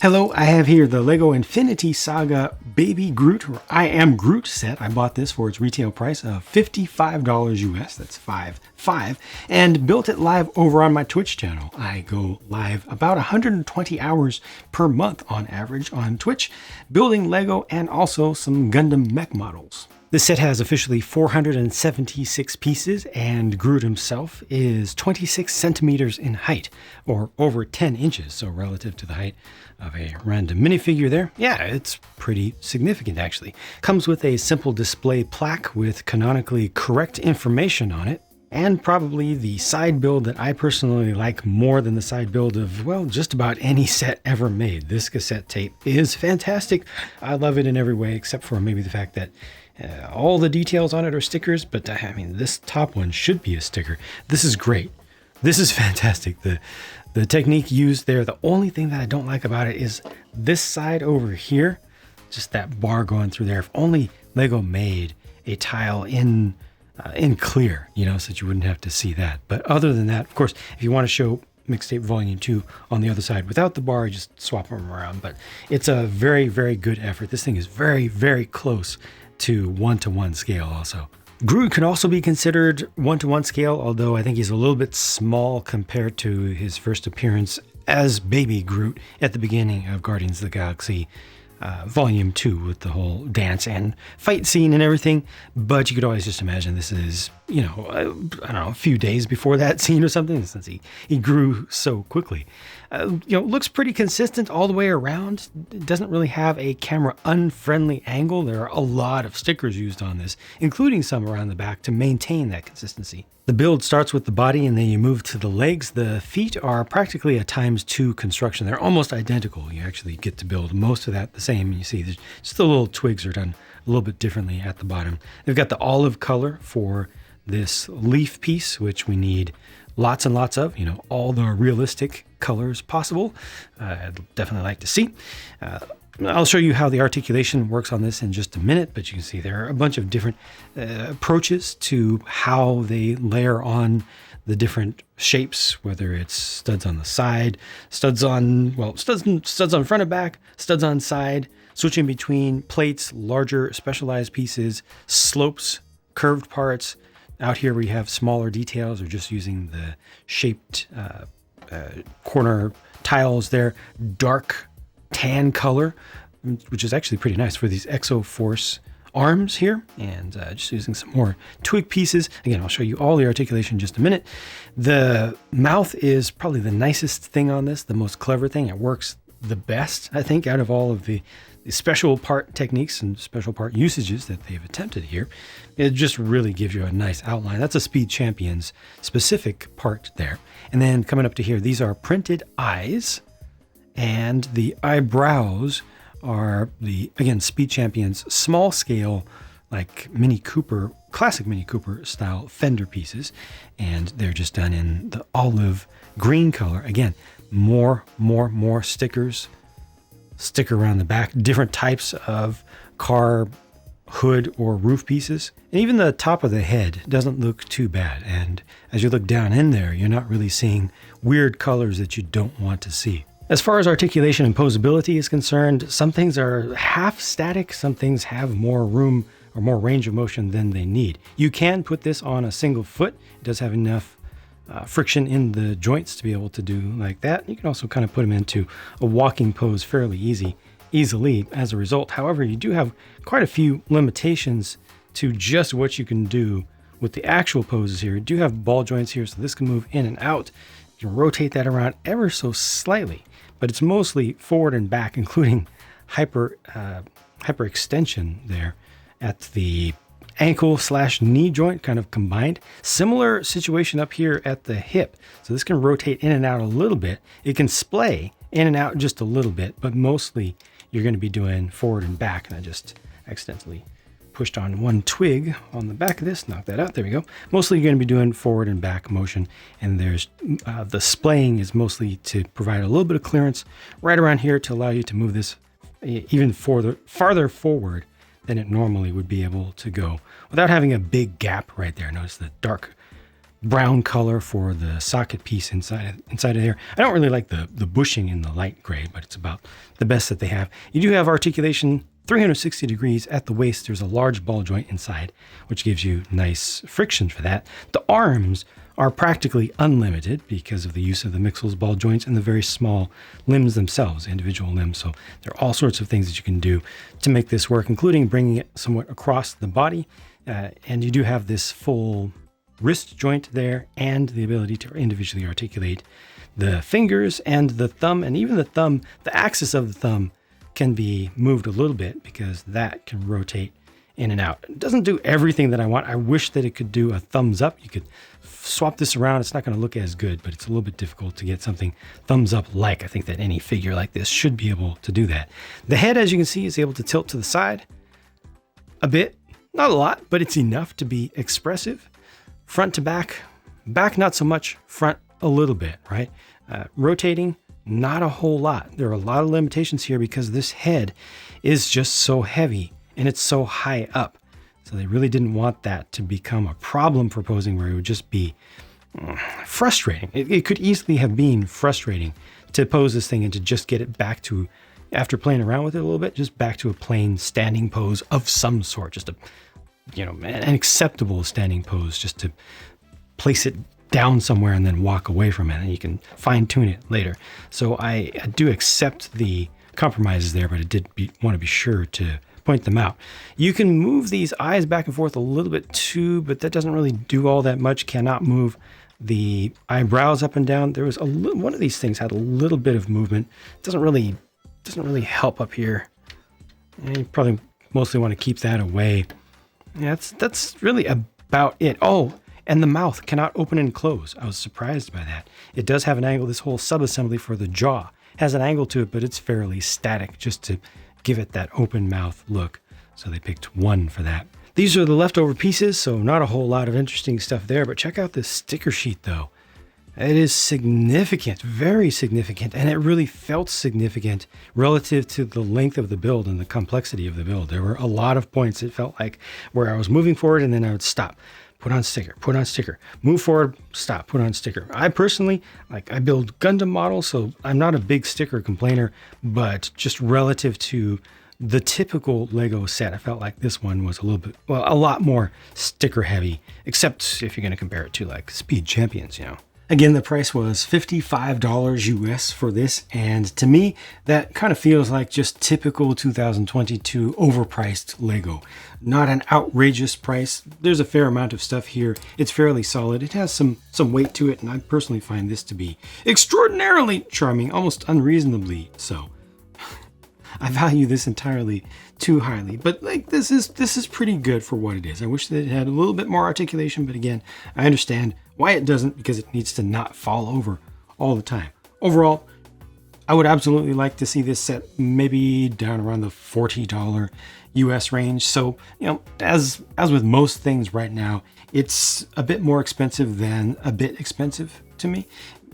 Hello, I have here the LEGO Infinity Saga Baby Groot, or I Am Groot set. I bought this for its retail price of $55 US, that's 55, and built it live over on my Twitch channel. I go live about 120 hours per month on average on Twitch, building LEGO and also some Gundam mech models. This set has officially 476 pieces, and Groot himself is 26 centimeters in height, or over 10 inches, so relative to the height of a random minifigure there. Yeah, it's pretty significant actually. Comes with a simple display plaque with canonically correct information on it, and probably the side build that I personally like more than the side build of, well, just about any set ever made. This cassette tape is fantastic. I love it in every way, except for maybe the fact that all the details on it are stickers, but I mean, this top one should be a sticker. This is great. This is fantastic. The technique used there, the only thing that I don't like about it is this side over here, just that bar going through there. If only LEGO made a tile in clear, you know, so that you wouldn't have to see that. But other than that, of course, if you want to show Mixtape Volume 2 on the other side without the bar, just swap them around. But it's a very, very good effort. This thing is very, very close to 1-to-1 scale also. Groot can also be considered 1-to-1 scale, although I think he's a little bit small compared to his first appearance as Baby Groot at the beginning of Guardians of the Galaxy Volume 2 with the whole dance and fight scene and everything. But you could always just imagine this is, you know, I don't know, a few days before that scene or something, since he grew so quickly. You know, looks pretty consistent all the way around. It doesn't really have a camera unfriendly angle. There are a lot of stickers used on this, including some around the back to maintain that consistency. The build starts with the body and then you move to the legs. The feet are practically a ×2 construction. They're almost identical. You actually get to build most of that the same. You see just the little twigs are done a little bit differently at the bottom. They've got the olive color for this leaf piece, which we need lots and lots of, you know, all the realistic colors possible. I'd definitely like to see. I'll show you how the articulation works on this in just a minute, but you can see there are a bunch of different approaches to how they layer on the different shapes, whether it's studs on the side, studs on front and back, studs on side, switching between plates, larger specialized pieces, slopes, curved parts. Out here we have smaller details, or just using the shaped corner tiles there. Dark tan color, which is actually pretty nice for these Exo-Force arms here, and just using some more twig pieces. Again, I'll show you all the articulation in just a minute. The mouth is probably the nicest thing on this, the most clever thing. It works the best, I think, out of all of the special part techniques and special part usages that they've attempted here. It just really gives you a nice outline. That's a Speed Champions specific part there. And then coming up to here, these are printed eyes, and the eyebrows are the, again, Speed Champions small scale, like Mini Cooper, classic Mini Cooper style fender pieces. And they're just done in the olive green color. Again, more stickers, sticker around the back, different types of car hood or roof pieces. And even the top of the head doesn't look too bad. And as you look down in there, you're not really seeing weird colors that you don't want to see. As far as articulation and posability is concerned, some things are half static, some things have more room or more range of motion than they need. You can put this on a single foot. It does have enough friction in the joints to be able to do like that. You can also kind of put them into a walking pose fairly easily as a result. However, you do have quite a few limitations to just what you can do with the actual poses here. You do have ball joints here, so this can move in and out. You can rotate that around ever so slightly, but it's mostly forward and back, including hyper extension there at the ankle/knee joint, kind of combined. Similar situation up here at the hip. So this can rotate in and out a little bit. It can splay in and out just a little bit, but mostly you're going to be doing forward and back. And I just accidentally pushed on one twig on the back of this, knock that out, there we go. Mostly you're going to be doing forward and back motion, and there's the splaying is mostly to provide a little bit of clearance right around here to allow you to move this even farther forward than it normally would be able to go without having a big gap right there. Notice the dark brown color for the socket piece inside of there. I don't really like the bushing in the light gray, but it's about the best that they have. You do have articulation 360 degrees at the waist. There's a large ball joint inside, which gives you nice friction for that. The arms are practically unlimited because of the use of the Mixels ball joints and the very small limbs themselves, individual limbs. So there are all sorts of things that you can do to make this work, including bringing it somewhat across the body. And you do have this full wrist joint there and the ability to individually articulate the fingers and the thumb. And even the thumb, the axis of the thumb can be moved a little bit because that can rotate in and out. It doesn't do everything that I want. I wish that it could do a thumbs up. You could swap this around. It's not going to look as good, but it's a little bit difficult to get something thumbs up like. I think that any figure like this should be able to do that. The head, as you can see, is able to tilt to the side a bit. Not a lot, but it's enough to be expressive. Front to back, back not so much, front a little bit, right? Rotating, not a whole lot. There are a lot of limitations here because this head is just so heavy and it's so high up. So they really didn't want that to become a problem for posing where it would just be frustrating. It could easily have been frustrating to pose this thing and to just get it back to, after playing around with it a little bit, just back to a plain standing pose of some sort, just a, an acceptable standing pose, just to place it down somewhere and then walk away from it, and you can fine tune it later. So I do accept the compromises there, but I did want to be sure to point them out. You can move these eyes back and forth a little bit too, but that doesn't really do all that much. Cannot move the eyebrows up and down. There was one of these things had a little bit of movement. Doesn't really help up here. And you probably mostly want to keep that away. Yeah, that's really about it. Oh, and the mouth cannot open and close. I was surprised by that. It does have an angle. This whole subassembly for the jaw has an angle to it, but it's fairly static just to give it that open mouth look. So they picked one for that. These are the leftover pieces, so not a whole lot of interesting stuff there, but check out this sticker sheet though. It is significant, very significant, and it really felt significant relative to the length of the build and the complexity of the build. There were a lot of points, it felt like, where I was moving forward and then I would stop. Put on sticker, move forward, stop, put on sticker. I personally, I build Gundam models, so I'm not a big sticker complainer, but just relative to the typical Lego set, I felt like this one was a lot more sticker heavy, except if you're going to compare it to like Speed Champions, Again, the price was $55 US for this, and to me, that kind of feels like just typical 2022 overpriced Lego. Not an outrageous price. There's a fair amount of stuff here. It's fairly solid. It has some weight to it, and I personally find this to be extraordinarily charming, almost unreasonably so. I value this entirely too highly, but this is pretty good for what it is. I wish that it had a little bit more articulation, but again, I understand why it doesn't, because it needs to not fall over all the time. Overall, I would absolutely like to see this set maybe down around the $40 US range. So, as with most things right now, it's a bit more expensive than a bit expensive to me.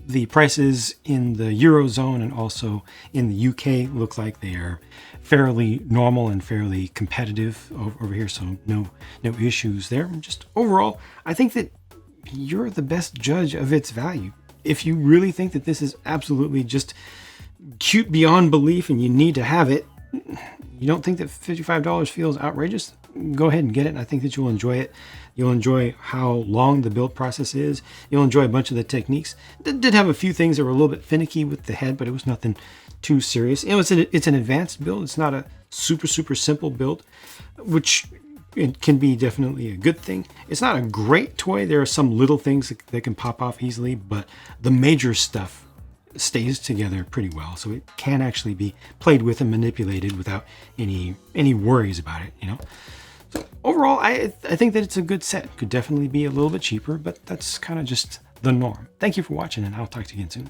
The prices in the Eurozone and also in the UK look like they are fairly normal and fairly competitive over here, so no issues there. Just overall, I think that you're the best judge of its value. If you really think that this is absolutely just cute beyond belief and you need to have it, you don't think that $55 feels outrageous, go ahead and get it. I think that you'll enjoy it. You'll enjoy how long the build process is. You'll enjoy a bunch of the techniques. It did have a few things that were a little bit finicky with the head, but it was nothing too serious. It's an advanced build. It's not a super simple build, which it can be definitely a good thing. It's not a great toy. There are some little things that can pop off easily, but the major stuff stays together pretty well. So it can actually be played with and manipulated without any worries about it, So overall, I think that it's a good set. Could definitely be a little bit cheaper, but that's kind of just the norm. Thank you for watching, and I'll talk to you again soon.